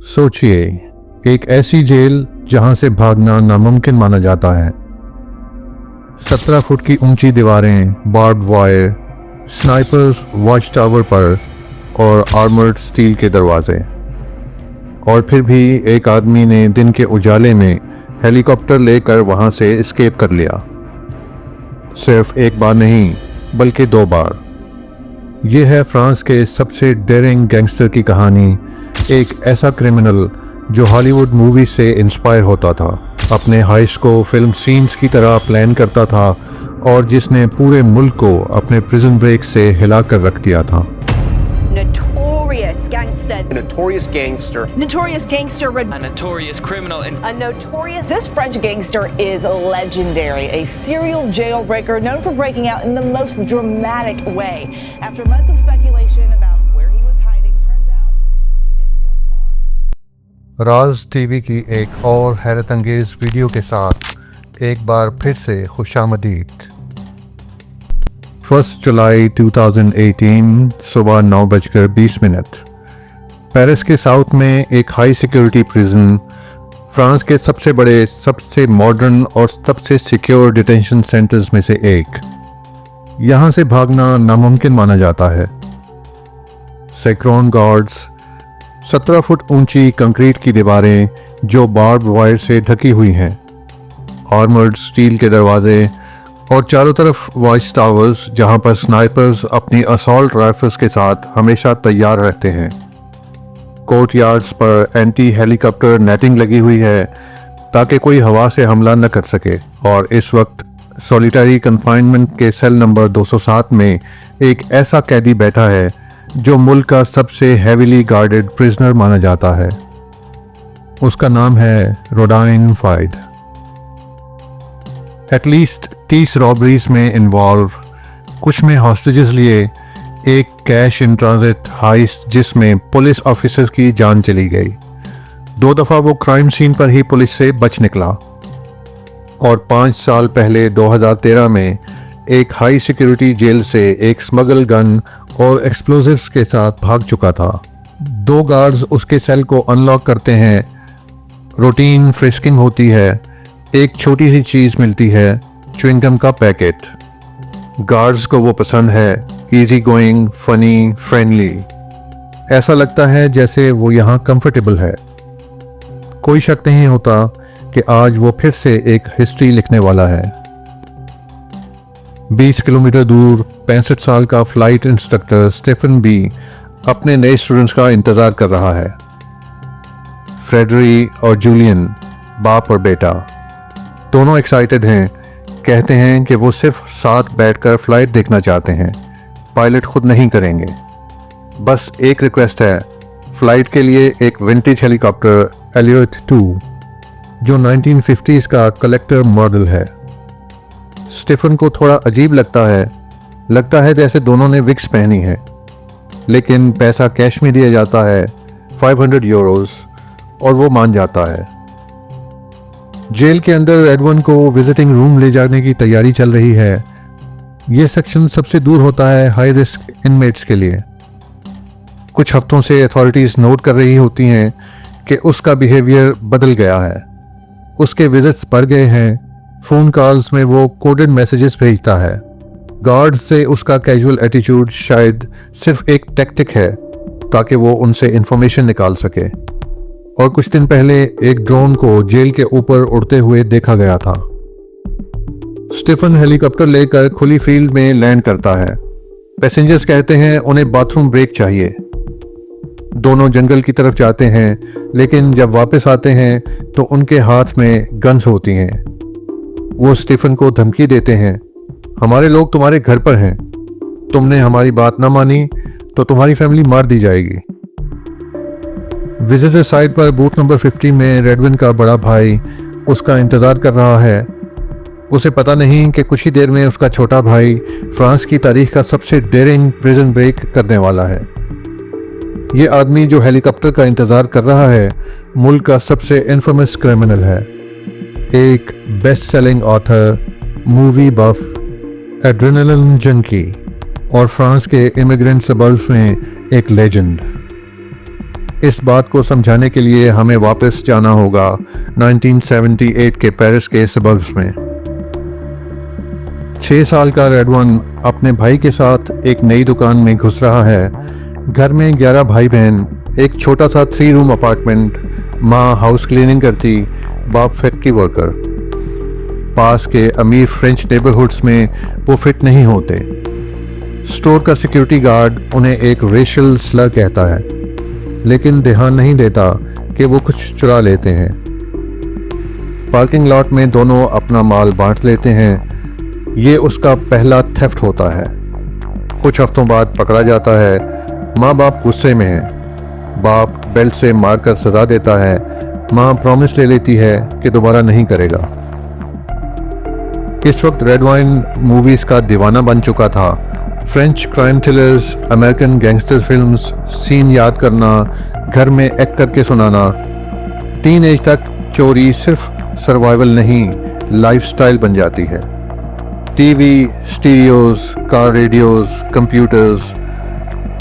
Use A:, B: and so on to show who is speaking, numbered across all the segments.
A: सोचिए, एक ऐसी जेल जहां से भागना नामुमकिन माना जाता है। 17 फुट की ऊंची दीवारें, barb wire, snipers watch tower पर और आर्मर्ड स्टील के दरवाजे। और फिर भी एक आदमी ने दिन के उजाले में हेलीकॉप्टर लेकर वहां से एस्केप कर लिया। सिर्फ एक बार नहीं बल्कि 2 बार। यह है फ्रांस के सबसे डेयरिंग गैंगस्टर की कहानी। एक ऐसा क्रिमिनल जो हॉलीवुड मूवी से इंस्पायर होता था, अपने हाइस्ट को फिल्म सीन्स की तरह प्लान करता था और जिसने पूरे मुल्क को अपने प्रिजन ब्रेक से हिला कर रख दिया था।
B: Notorious gangster.
C: A notorious gangster.
D: Notorious gangster.
E: A notorious criminal.
B: A notorious. This French gangster is legendary. A serial jailbreaker known for breaking out in the most dramatic way. After months of speculation about where he was hiding, turns out he didn't go far.
A: Raj TV की एक और हैरत अंगेज video के साथ एक बार फिर से खुशामदीद। 1 जुलाई 2018 सुबह 9:20। पेरिस के साउथ में एक हाई सिक्योरिटी प्रिजन, फ्रांस के सबसे बड़े, सबसे मॉडर्न और सबसे सिक्योर डिटेंशन सेंटर्स में से एक। यहाँ से भागना नामुमकिन माना जाता है। सैकड़ों गार्ड्स, 17 फुट ऊंची कंक्रीट की दीवारें जो बार्ब वायर से ढकी हुई हैं, आर्मर्ड स्टील के दरवाजे और चारों तरफ वॉच टावर्स जहां पर स्नाइपर्स अपनी असॉल्ट राइफल्स के साथ हमेशा तैयार रहते हैं। कोर्टयार्ड्स पर एंटी हेलीकॉप्टर नेटिंग लगी हुई है ताकि कोई हवा से हमला न कर सके। और इस वक्त सॉलिटरी कन्फाइनमेंट के सेल नंबर 207 में एक ऐसा कैदी बैठा है जो मुल्क का सबसे हेवीली गार्डेड प्रिजनर माना जाता है। उसका नाम है रोडाइन फाइड। एटलीस्ट 30 रॉबरीज में इन्वॉल्व, कुछ में हॉस्टेजेस लिए, एक कैश इन ट्रांजिट हाइस्ट जिसमें पुलिस ऑफिसर्स की जान चली गई। 2 दफ़ा वो क्राइम सीन पर ही पुलिस से बच निकला। और 5 साल पहले 2013 में एक हाई सिक्योरिटी जेल से एक स्मगल गन और एक्सप्लोजिव्स के साथ भाग चुका था। 2 गार्ड्स उसके सेल को अनलॉक करते हैं। रूटीन फ्रिस्किंग होती है। एक छोटी सी चीज़ मिलती है, च्युइंगम का पैकेट। गार्ड्स को वो पसंद है, इजी गोइंग, फनी, फ्रेंडली। ऐसा लगता है जैसे वो यहाँ कंफर्टेबल है। कोई शक नहीं होता कि आज वो फिर से एक हिस्ट्री लिखने वाला है। 20 किलोमीटर दूर 65 साल का फ्लाइट इंस्ट्रक्टर स्टीफन बी अपने नए स्टूडेंट्स का इंतज़ार कर रहा है। फ्रेडरी और जूलियन, बाप और बेटा, दोनों एक्साइटेड हैं। कहते हैं कि वो सिर्फ साथ बैठकर फ्लाइट देखना चाहते हैं, पायलट खुद नहीं करेंगे। बस एक रिक्वेस्ट है, फ्लाइट के लिए एक विंटेज हेलीकॉप्टर एलियट 2 जो 1950s का कलेक्टर मॉडल है। स्टीफन को थोड़ा अजीब लगता है जैसे दोनों ने विक्स पहनी है, लेकिन पैसा कैश में दिया जाता है, 500 यूरोस, और वो मान जाता है। जेल के अंदर रेडवन को विजिटिंग रूम ले जाने की तैयारी चल रही है। ये सेक्शन सबसे दूर होता है हाई रिस्क इनमेट्स के लिए। कुछ हफ्तों से अथॉरिटीज़ नोट कर रही होती हैं कि उसका बिहेवियर बदल गया है। उसके विजिट्स बढ़ गए हैं। फ़ोन कॉल्स में वो कोडेड मैसेजेस भेजता है। गार्ड से उसका कैजुअल एटीट्यूड शायद सिर्फ एक टैक्टिक है ताकि वो उनसे इंफॉर्मेशन निकाल सके। और कुछ दिन पहले एक ड्रोन को जेल के ऊपर उड़ते हुए देखा गया था। स्टीफन हेलीकॉप्टर लेकर खुली फील्ड में लैंड करता है। पैसेंजर्स कहते हैं उन्हें बाथरूम ब्रेक चाहिए। दोनों जंगल की तरफ जाते हैं, लेकिन जब वापस आते हैं तो उनके हाथ में गन्स होती हैं। वो स्टीफन को धमकी देते हैं, हमारे लोग तुम्हारे घर पर हैं, तुमने हमारी बात ना मानी तो तुम्हारी फैमिली मार दी जाएगी। विजिटर साइट पर बूथ नंबर 50 में रेडविन का बड़ा भाई उसका इंतज़ार कर रहा है। उसे पता नहीं कि कुछ ही देर में उसका छोटा भाई फ्रांस की तारीख का सबसे डेयरिंग प्रिजन ब्रेक करने वाला है। ये आदमी जो हेलीकॉप्टर का इंतज़ार कर रहा है, मुल्क का सबसे इन्फेमस क्रिमिनल है। एक best selling author, movie buff, adrenaline junkie और फ्रांस के इमिग्रेंट सबर्ब्स में एक लेजेंड। इस बात को समझाने के लिए हमें वापस जाना होगा 1978 के पेरिस के सबर्ब्स में। 6 साल का रेडवन अपने भाई के साथ एक नई दुकान में घुस रहा है। घर में 11 भाई बहन, एक छोटा सा 3 रूम अपार्टमेंट, माँ हाउस क्लीनिंग करती, बाप फैक्ट्री वर्कर। पास के अमीर फ्रेंच नेबरहुड्स में वो फिट नहीं होते। स्टोर का सिक्योरिटी गार्ड उन्हें एक रेशियल स्लर कहता है, लेकिन ध्यान नहीं देता कि वो कुछ चुरा लेते हैं। पार्किंग लॉट में दोनों अपना माल बांट लेते हैं। ये उसका पहला थेफ्ट होता है। कुछ हफ्तों बाद पकड़ा जाता है। माँ बाप गुस्से में हैं। बाप बेल्ट से मारकर सजा देता है। माँ प्रॉमिस ले लेती है कि दोबारा नहीं करेगा। इस वक्त रेड वाइन मूवीज का दीवाना बन चुका था। French crime thrillers, American gangster films, scene याद करना, घर में एक्ट करके सुनाना। टीन एज तक चोरी सिर्फ सर्वाइवल नहीं, लाइफस्टाइल बन जाती है। TV, stereos, car radios, computers,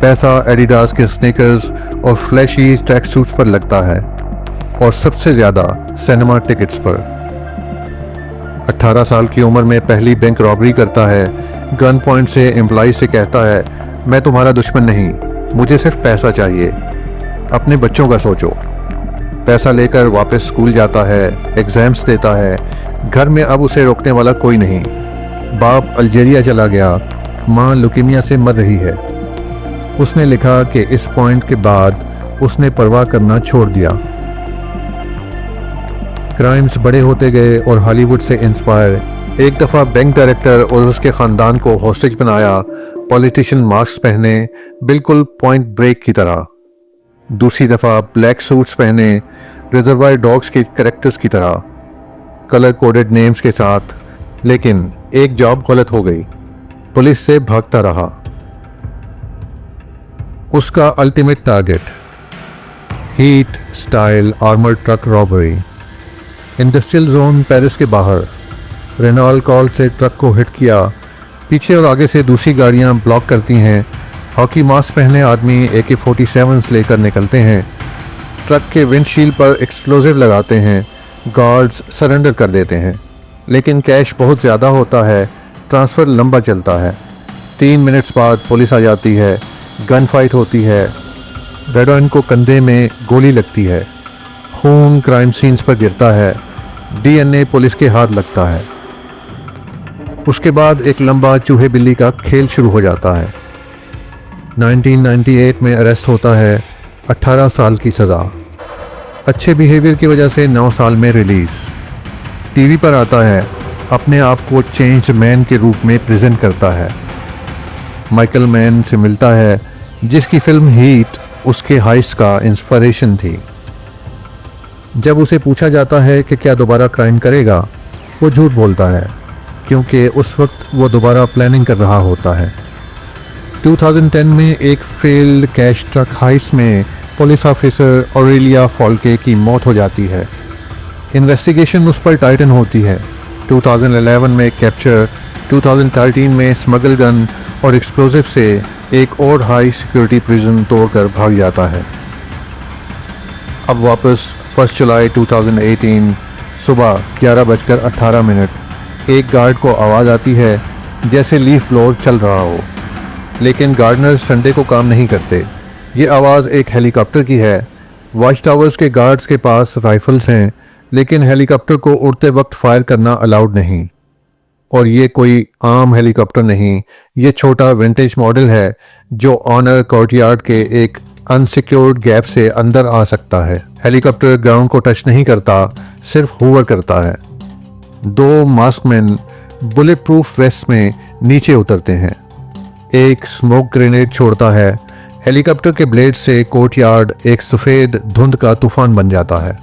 A: पैसा एडिडास के स्नीकर्स और फ्लैशी ट्रैक सूट्स पर लगता है, और सबसे ज़्यादा सिनेमा टिकट्स पर। 18 साल की उम्र में पहली बैंक रॉबरी करता है। गन पॉइंट से एम्प्लॉय से कहता है, मैं तुम्हारा दुश्मन नहीं, मुझे सिर्फ पैसा चाहिए, अपने बच्चों का सोचो। पैसा लेकर वापस स्कूल जाता है, एग्जाम्स देता है। घर में अब उसे रोकने वाला कोई नहीं। बाप अल्जीरिया चला गया, माँ लुकीमिया से मर रही है। उसने लिखा कि इस पॉइंट के बाद उसने परवाह करना छोड़ दिया। क्राइम्स बड़े होते गए और हॉलीवुड से इंस्पायर। एक दफ़ा बैंक डायरेक्टर और उसके ख़ानदान को हॉस्टेज बनाया, पॉलिटिशियन मास्क पहने, बिल्कुल पॉइंट ब्रेक की तरह। दूसरी दफ़ा ब्लैक सूट्स पहने, रिजर्वायर डॉग्स के कैरेक्टर्स की तरह, कलर कोडेड नेम्स के साथ। लेकिन एक जॉब गलत हो गई, पुलिस से भागता रहा। उसका ultimate target, heat style armoured truck robbery. Industrial zone Paris के बाहर रेनॉल्ट कॉल से ट्रक को हिट किया। पीछे और आगे से दूसरी गाड़ियां ब्लॉक करती हैं। हॉकी मास्क पहने आदमी AK-47 लेकर निकलते हैं। ट्रक के विंडशील्ड पर एक्सप्लोजिव लगाते हैं। गार्ड्स सरेंडर कर देते हैं, लेकिन कैश बहुत ज़्यादा होता है। ट्रांसफ़र लंबा चलता है। 3 मिनट्स बाद पुलिस आ जाती है। गन फाइट होती है। रेडवाइन को कंधे में गोली लगती है। खून क्राइम सीन्स पर गिरता है। DNA पुलिस के हाथ लगता है। उसके बाद एक लंबा चूहे बिल्ली का खेल शुरू हो जाता है। 1998 में अरेस्ट होता है। 18 साल की सज़ा। अच्छे बिहेवियर की वजह से 9 साल में रिलीज़। टीवी पर आता है, अपने आप को चेंज्ड मैन के रूप में प्रेजेंट करता है। माइकल मैन से मिलता है, जिसकी फिल्म हीट उसके हाइस्ट का इंस्पिरेशन थी। जब उसे पूछा जाता है कि क्या दोबारा क्राइम करेगा, वो झूठ बोलता है, क्योंकि उस वक्त वो दोबारा प्लानिंग कर रहा होता है। 2010 में एक फेल्ड कैश ट्रक हाइस्ट में पुलिस ऑफिसर ऑरेलिया फॉल्के की मौत हो जाती है। इन्वेस्टिगेशन उस पर टाइटन होती है। 2011 में कैप्चर, 2013 में स्मगल गन और एक्सप्लोजिव से एक और हाई सिक्योरिटी प्रिजन तोड़कर भाग जाता है। अब वापस 1 जुलाई 2018 सुबह 11:18 एक गार्ड को आवाज़ आती है जैसे लीफ ब्लोअर चल रहा हो, लेकिन गार्डनर संडे को काम नहीं करते। ये आवाज़ एक हेलीकॉप्टर की है। वॉच टावर्स के गार्ड्स के पास राइफल्स हैं, लेकिन हेलीकॉप्टर को उड़ते वक्त फायर करना अलाउड नहीं। और ये कोई आम हेलीकॉप्टर नहीं, ये छोटा विंटेज मॉडल है जो ऑनर कोर्टयार्ड के एक अनसिक्योर्ड गैप से अंदर आ सकता है। हेलीकॉप्टर ग्राउंड को टच नहीं करता, सिर्फ होवर करता है। 2 मास्कमैन बुलेट प्रूफ वेस्ट में नीचे उतरते हैं। एक स्मोक ग्रेनेड छोड़ता है। हेलीकॉप्टर के ब्लेड से कोर्टयार्ड एक सफ़ेद धुंध का तूफान बन जाता है।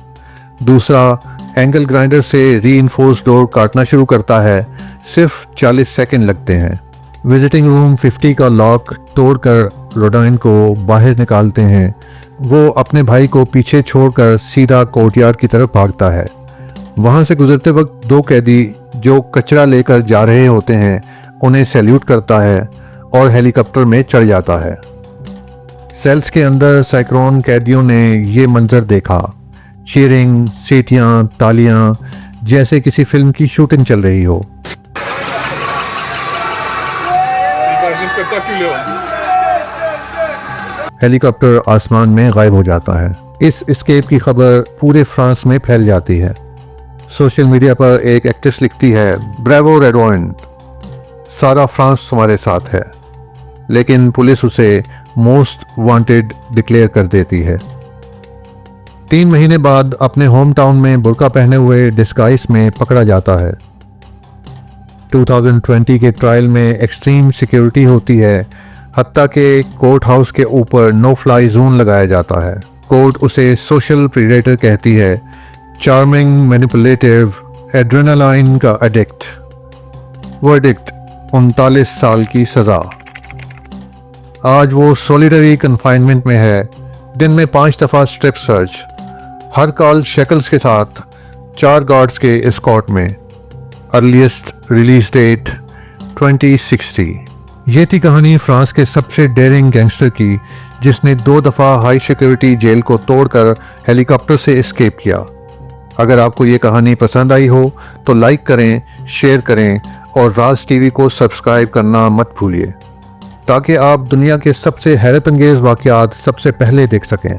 A: दूसरा एंगल ग्राइंडर से रीइंफोर्स डोर काटना शुरू करता है। सिर्फ 40 सेकंड लगते हैं। विजिटिंग रूम 50 का लॉक तोड़कर रोडाइन को बाहर निकालते हैं। वो अपने भाई को पीछे छोड़कर सीधा कोर्टयार्ड की तरफ भागता है। वहाँ से गुजरते वक्त 2 कैदी जो कचरा लेकर जा रहे होते हैं उन्हें सैल्यूट करता है और हेलीकॉप्टर में चढ़ जाता है। सेल्स के अंदर साइक्लोन कैदियों ने ये मंजर देखा। चीयरिंग, सीटियां, तालियां, जैसे किसी फिल्म की शूटिंग चल रही हो। हेलीकॉप्टर आसमान में गायब हो जाता है। इस एस्केप की खबर पूरे फ्रांस में फैल जाती है। सोशल मीडिया पर एक एक्ट्रेस लिखती है, ब्रेवो रेडवाइन, सारा फ्रांस हमारे साथ है। लेकिन पुलिस उसे मोस्ट वांटेड डिक्लेयर कर देती है। 3 महीने बाद अपने होम टाउन में बुर्का पहने हुए डिस्गाइस में पकड़ा जाता है। 2020 के ट्रायल में एक्सट्रीम सिक्योरिटी होती है, हत्ता के कोर्ट हाउस के ऊपर नो फ्लाई जोन लगाया जाता है। कोर्ट उसे सोशल प्रीडेटर कहती है, चार्मिंग, मैनिपुलेटिव, एड्रेनालाइन का एडिक्ट। वर्डिक्ट 39 साल की सज़ा। आज वो सॉलिटरी कन्फाइनमेंट में है। दिन में 5 दफ़ा स्ट्रिप सर्च, हर कॉल शेकल्स के साथ, 4 गार्ड्स के एस्कॉर्ट में। Earliest release date 2060। ये थी कहानी फ्रांस के सबसे डेयरिंग गैंगस्टर की, जिसने 2 दफ़ा हाई सिक्योरिटी जेल को तोड़कर हेलीकॉप्टर से एस्केप किया। अगर आपको ये कहानी पसंद आई हो तो लाइक करें, शेयर करें और राज टीवी को सब्सक्राइब करना मत भूलिए, ताकि आप दुनिया के सबसे हैरत अंगेज़ वाक़यात सबसे पहले देख सकें।